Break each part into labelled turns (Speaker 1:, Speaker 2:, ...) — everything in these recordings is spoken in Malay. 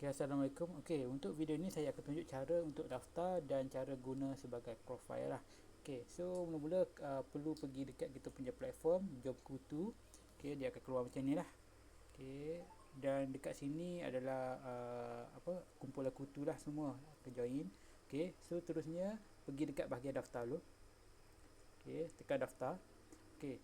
Speaker 1: Okay, Assalamualaikum. Okay, untuk video ni saya akan tunjuk cara untuk daftar dan cara guna sebagai profile lah. Okay, so mula-mula perlu pergi dekat kita punya platform Jobkutu. Okay, dia akan keluar macam ni lah. Okay, dan dekat sini adalah kumpulan kutu lah semua akan join. Okay, so terusnya pergi dekat bahagian daftar dulu. Okay, tekan daftar. Okay,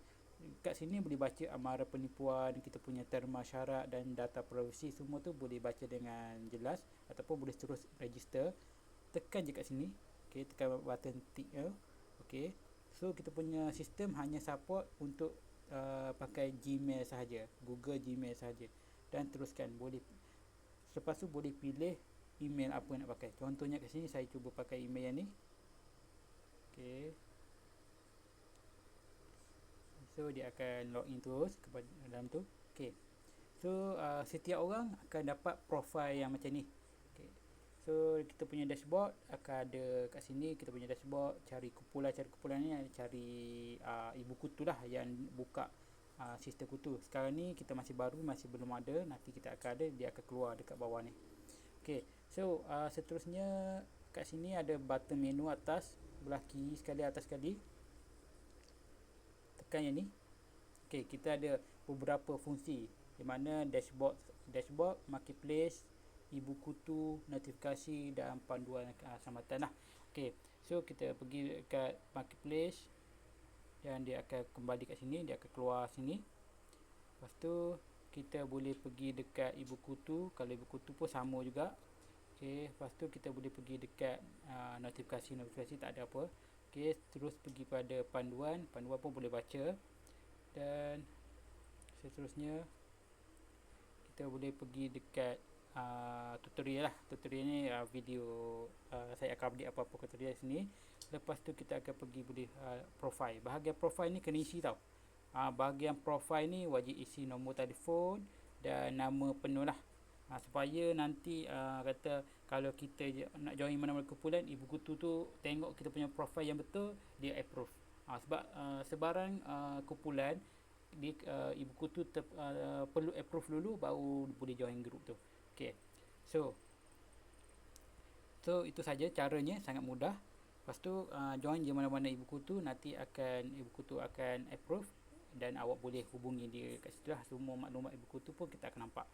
Speaker 1: kat sini boleh baca amaran penipuan, kita punya terma syarat dan data privasi, semua tu boleh baca dengan jelas, ataupun boleh terus register. Tekan je kat sini. Okay, tekan button tick tu. Okay, so kita punya sistem hanya support untuk pakai Gmail sahaja, Google Gmail sahaja, dan teruskan. Boleh, selepas tu boleh pilih email apa yang nak pakai. Contohnya kat sini saya cuba pakai email yang ni. Okay, so dia akan login terus kepada dalam tu. Okay, so setiap orang akan dapat profile yang macam ni. Okay, so kita punya dashboard akan ada kat sini. Kita punya dashboard, cari kumpulan ni, cari ibu kutu lah yang buka sistem kutu. Sekarang ni kita masih baru, masih belum ada. Nanti kita akan ada, dia akan keluar dekat bawah ni. Okay, so seterusnya kat sini ada button menu atas, belah kiri sekali, atas sekali. Tekan yang ni. Okay, kita ada beberapa fungsi, di mana dashboard, marketplace, ibu kutu, notifikasi dan panduan selamatan lah. Okay, so kita pergi dekat marketplace dan dia akan kembali kat sini, dia akan keluar sini. Lepas tu kita boleh pergi dekat ibu kutu. Kalau ibu kutu pun sama juga. Okay, lepas tu kita boleh pergi dekat notifikasi tak ada apa. Okay, terus pergi pada panduan pun boleh baca. Dan seterusnya kita boleh pergi dekat tutorial lah. Tutorial ni video, saya akan update apa-apa tutorial sini. Lepas tu kita akan pergi boleh profile. Bahagian profile ni kena isi tau. Bahagian profile ni wajib isi nombor telefon dan nama penuh lah. Supaya nanti kata kalau kita nak join mana-mana kumpulan, ibu kutu tu tengok kita punya profile yang betul, dia approve. Sebab sebarang kumpulan di ibu kutu perlu approve dulu baru boleh join group tu. Okay, so itu saja caranya, sangat mudah. Lepas tu join je mana-mana ibu kutu, nanti ibu kutu akan approve dan awak boleh hubungi dia kat situ lah. Semua maklumat ibu kutu pun kita akan nampak.